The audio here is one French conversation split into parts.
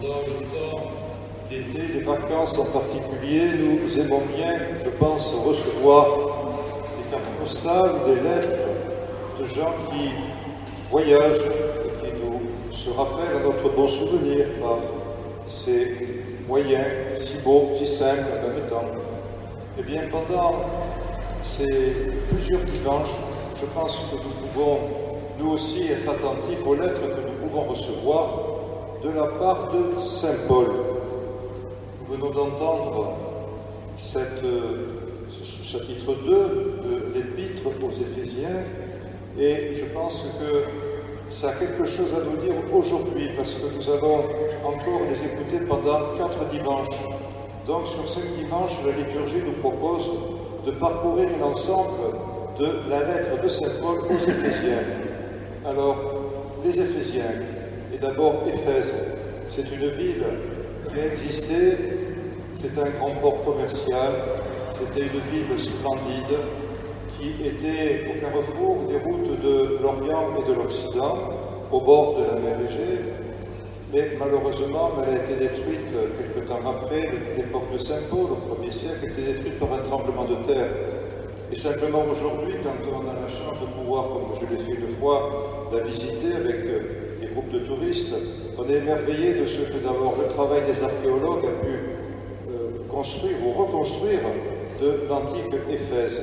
pendant le temps d'été, les vacances en particulier, nous aimons bien, je pense, recevoir des cartes postales, des lettres de gens qui voyagent et qui nous se rappellent à notre bon souvenir par ces moyens si beaux, si simples en même temps. Eh bien, pendant ces plusieurs dimanches, je pense que nous pouvons, nous aussi, être attentifs aux lettres que nous pouvons recevoir de la part de Saint Paul. Nous venons d'entendre ce chapitre 2 de l'Épître aux Éphésiens, et je pense que ça a quelque chose à nous dire aujourd'hui, parce que nous allons encore les écouter pendant 4 dimanches. Donc sur 5 dimanches, la liturgie nous propose de parcourir l'ensemble de la lettre de Saint Paul aux Éphésiens. Alors, les Éphésiens, et d'abord Éphèse, c'est une ville qui a existé, c'est un grand port commercial, c'était une ville splendide qui était au carrefour des routes de l'Orient et de l'Occident, au bord de la mer Égée, mais malheureusement, elle a été détruite quelque temps après, l'époque de Saint Paul, au 1er siècle, a été détruite par un tremblement de terre. Et simplement aujourd'hui, quand on a la chance de pouvoir, comme je l'ai fait 2 fois, la visiter avec des groupes de touristes, on est émerveillé de ce que d'abord le travail des archéologues a pu construire ou reconstruire de l'antique Éphèse.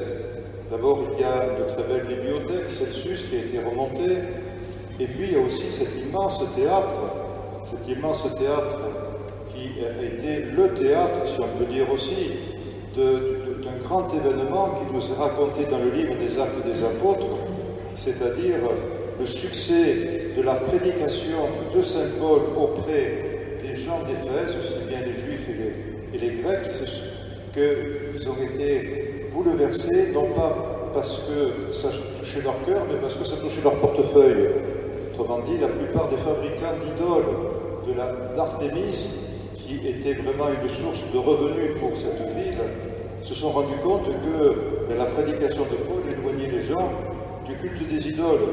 D'abord, il y a une très belle bibliothèque, Celsus, qui a été remontée, et puis il y a aussi cet immense théâtre qui a été le théâtre, si on peut dire aussi, d'un grand événement qui nous est raconté dans le livre des Actes des Apôtres, c'est-à-dire le succès de la prédication de Saint Paul auprès des gens d'Éphèse, aussi bien les Juifs et les Grecs, qu'ils ont été bouleversés, non pas parce que ça touchait leur cœur, mais parce que ça touchait leur portefeuille. Autrement dit, la plupart des fabricants d'idoles d'Artémis, qui était vraiment une source de revenus pour cette ville, se sont rendus compte que la prédication de Paul éloignait les gens du culte des idoles.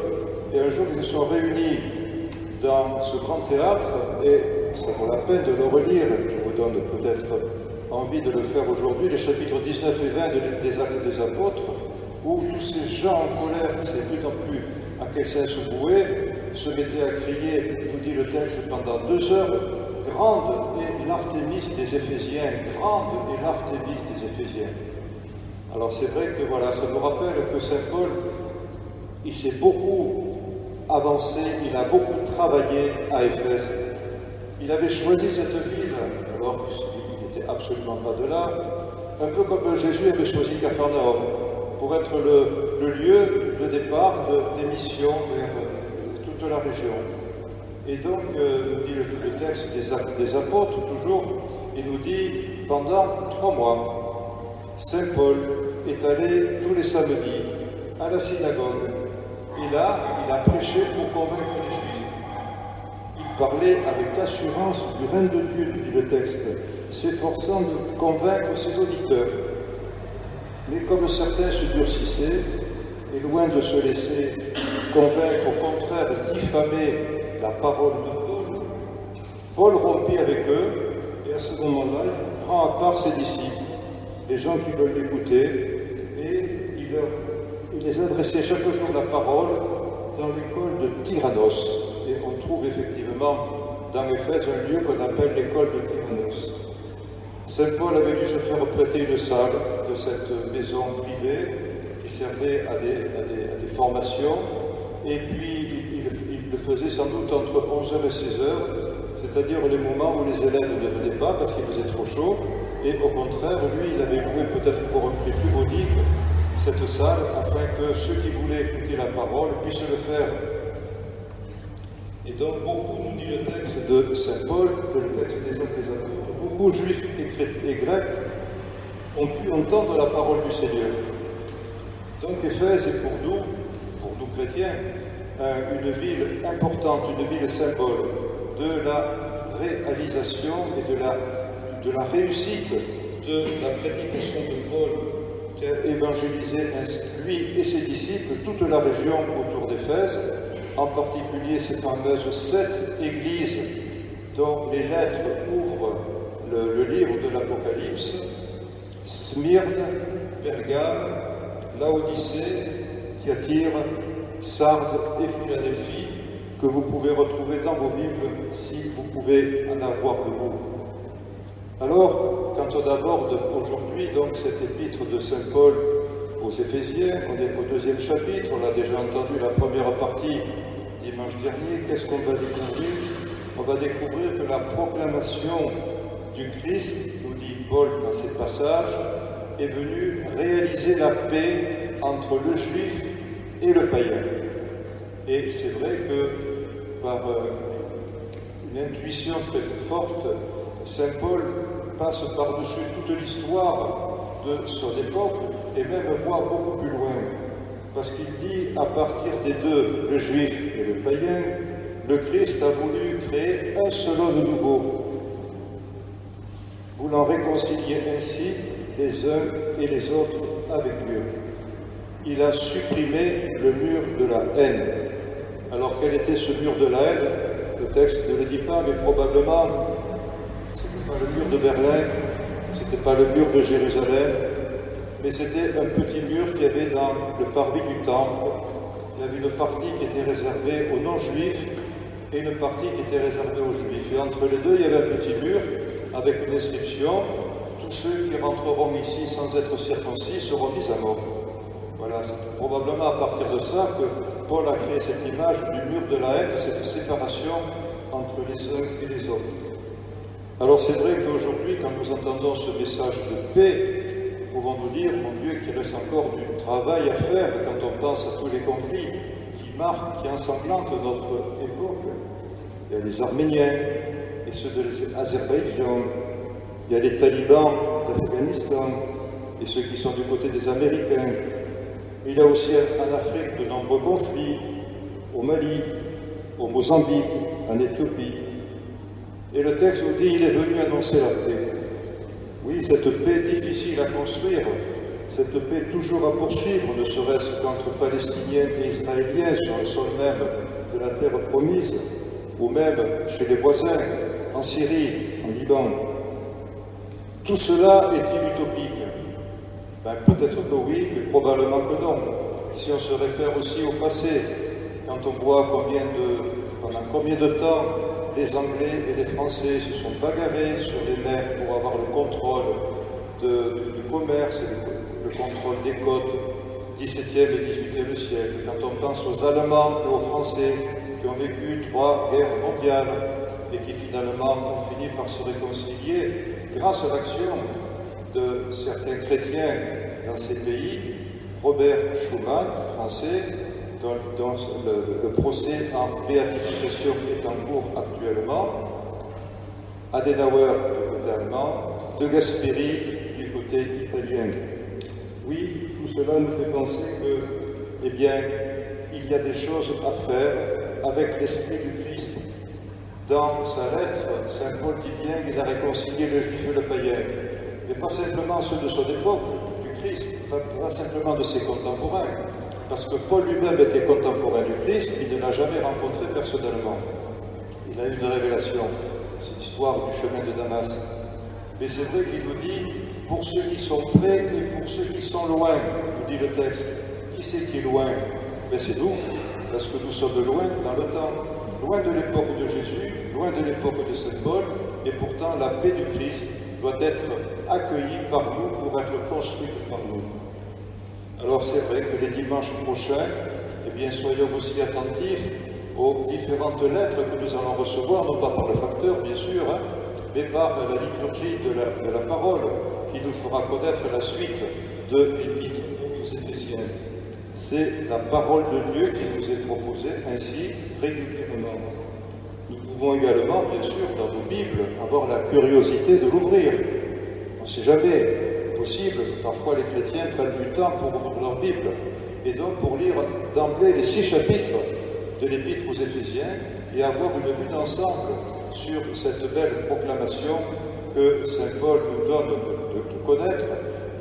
Et un jour, ils se sont réunis dans ce grand théâtre, et ça vaut la peine de le relire, je vous donne peut-être envie de le faire aujourd'hui, les chapitres 19 et 20 des Actes des Apôtres, où tous ces gens en colère, qui ne savaient plus non plus à quel sens se vouer, se mettaient à crier, vous dit le texte, pendant 2 heures, « Grande est l'Artémis des Éphésiens, grande est l'Artémis des Éphésiens ». Alors c'est vrai que voilà, ça nous rappelle que Saint Paul, il s'est beaucoup avancé, il a beaucoup travaillé à Éphèse. Il avait choisi cette ville, alors qu'il n'était absolument pas de là, un peu comme Jésus avait choisi Capharnaüm, pour être le lieu de départ des missions vers toute la région. Et donc, nous dit le texte des Actes des Apôtres, toujours, il nous dit, pendant 3 mois, Saint Paul est allé tous les samedis à la synagogue. Et là, il a prêché pour convaincre les Juifs. Il parlait avec assurance du règne de Dieu, dit le texte, s'efforçant de convaincre ses auditeurs. Mais comme certains se durcissaient, et loin de se laisser convaincre, au contraire, diffamer la parole de Paul, Paul rompit avec eux, et à ce moment-là, il prend à part ses disciples, les gens qui veulent l'écouter, et il les adressait chaque jour la parole dans l'école de Tyrannos. Et on trouve effectivement dans Éphèse un lieu qu'on appelle l'école de Tyrannos. Saint Paul avait dû se faire prêter une salle de cette maison privée qui servait à des formations, et puis il le faisait sans doute entre 11h et 16h, c'est-à-dire les moments où les élèves ne venaient pas parce qu'il faisait trop chaud, et au contraire, lui, il avait loué peut-être pour un prix plus modique cette salle afin que ceux qui voulaient écouter la parole puissent le faire. Et donc beaucoup, nous dit le texte de Saint Paul, le texte des Actes des Apôtres, beaucoup juifs et grecs ont pu entendre la parole du Seigneur. Donc Éphèse est pour nous chrétiens, une ville importante, une ville symbole de la réalisation et de la réussite de la prédication de Paul, qui a évangélisé lui et ses disciples toute la région autour d'Éphèse, en particulier ces fameuses 7 églises dont les lettres ouvrent le livre de l'Apocalypse, Smyrne, Pergame, Laodicée, Thyatire, Sardes et Philadelphie, que vous pouvez retrouver dans vos Bibles si vous pouvez en avoir le goût. Alors, quand on aborde aujourd'hui donc cette épître de Saint Paul aux Éphésiens, on est au 2e chapitre, on a déjà entendu la première partie dimanche dernier, qu'est-ce qu'on va découvrir? On va découvrir que la proclamation du Christ, nous dit Paul dans ces passages, est venue réaliser la paix entre le juif et le païen. Et c'est vrai que par une intuition très forte, Saint Paul passe par-dessus toute l'histoire de son époque et même voire beaucoup plus loin. Parce qu'il dit, à partir des deux, le juif et le païen, le Christ a voulu créer un seul homme nouveau, voulant réconcilier ainsi les uns et les autres avec Dieu. Il a supprimé le mur de la haine. Alors quel était ce mur de la haine? Le texte ne le dit pas, mais probablement, ce n'était pas le mur de Berlin, ce n'était pas le mur de Jérusalem, mais c'était un petit mur qu'il y avait dans le parvis du temple. Il y avait une partie qui était réservée aux non-juifs et une partie qui était réservée aux juifs. Et entre les deux, il y avait un petit mur avec une inscription: tous ceux qui rentreront ici sans être circoncis seront mis à mort. Voilà, c'est probablement à partir de ça que Paul a créé cette image du mur de la haine, cette séparation entre les uns et les autres. Alors c'est vrai qu'aujourd'hui, quand nous entendons ce message de paix, pouvons nous dire, mon Dieu, qu'il reste encore du travail à faire quand on pense à tous les conflits qui marquent, qui ensanglantent notre époque. Il y a les Arméniens et ceux de l'Azerbaïdjan, il y a les talibans d'Afghanistan et ceux qui sont du côté des Américains. Il y a aussi en Afrique de nombreux conflits, au Mali, au Mozambique, en Éthiopie. Et le texte nous dit, il est venu annoncer la paix. Oui, cette paix difficile à construire, cette paix toujours à poursuivre, ne serait-ce qu'entre Palestiniens et Israéliens sur le sol même de la terre promise, ou même chez les voisins, en Syrie, en Liban. Tout cela est-il utopique? Peut-être que oui, mais probablement que non. Si on se réfère aussi au passé, quand on voit pendant combien de temps les Anglais et les Français se sont bagarrés sur les mers pour avoir le contrôle du commerce et le contrôle des côtes, 17e et 18e siècle. Quand on pense aux Allemands et aux Français qui ont vécu 3 guerres mondiales et qui finalement ont fini par se réconcilier grâce à l'action de certains chrétiens dans ces pays, Robert Schuman, français, dont le procès en béatification est en cours actuellement, Adenauer du côté allemand, de Gasperi du côté italien. Oui, tout cela nous fait penser que, eh bien, il y a des choses à faire avec l'esprit du Christ. Dans sa lettre, Saint Paul dit bien qu'il a réconcilié le juif et le païen, mais pas simplement ceux de son époque, du Christ, pas simplement de ses contemporains, parce que Paul lui-même était contemporain du Christ, il ne l'a jamais rencontré personnellement. Il a eu une révélation, c'est l'histoire du chemin de Damas. Mais c'est vrai qu'il nous dit, pour ceux qui sont près et pour ceux qui sont loin, nous dit le texte. Qui c'est qui est loin? C'est nous, parce que nous sommes loin dans le temps, loin de l'époque de Jésus, loin de l'époque de Saint Paul, et pourtant la paix du Christ doit être accueillie par nous pour être construite par nous. Alors c'est vrai que les dimanches prochains, eh bien, soyons aussi attentifs aux différentes lettres que nous allons recevoir, non pas par le facteur bien sûr, mais par la liturgie de la parole qui nous fera connaître la suite de l'épître aux Éphésiens. C'est la parole de Dieu qui nous est proposée ainsi régulièrement. Nous pouvons également, bien sûr, dans nos Bibles, avoir la curiosité de l'ouvrir. On ne sait jamais, possible, parfois les chrétiens prennent du temps pour ouvrir leur Bible, et donc pour lire d'emblée les 6 chapitres de l'Épître aux Éphésiens et avoir une vue d'ensemble sur cette belle proclamation que Saint Paul nous donne de connaître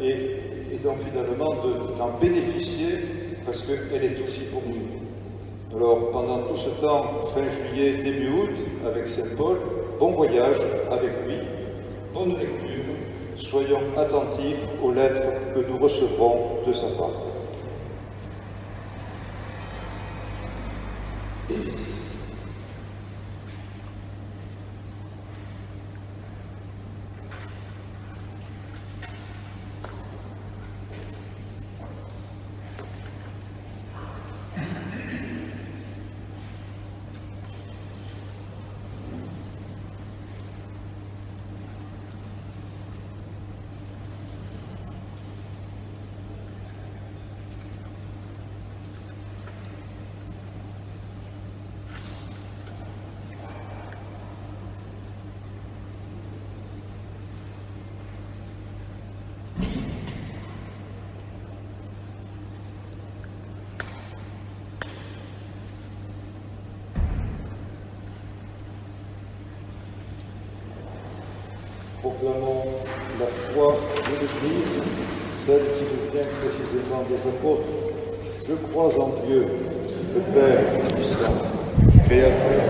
et donc finalement d'en bénéficier parce qu'elle est aussi pour nous. Alors, pendant tout ce temps, fin juillet, début août, avec Saint Paul, bon voyage avec lui, bonne lecture, soyons attentifs aux lettres que nous recevrons de sa part. Proclamons la foi de l'Église, celle qui nous vient précisément des apôtres. Je crois en Dieu, le Père puissant, Créateur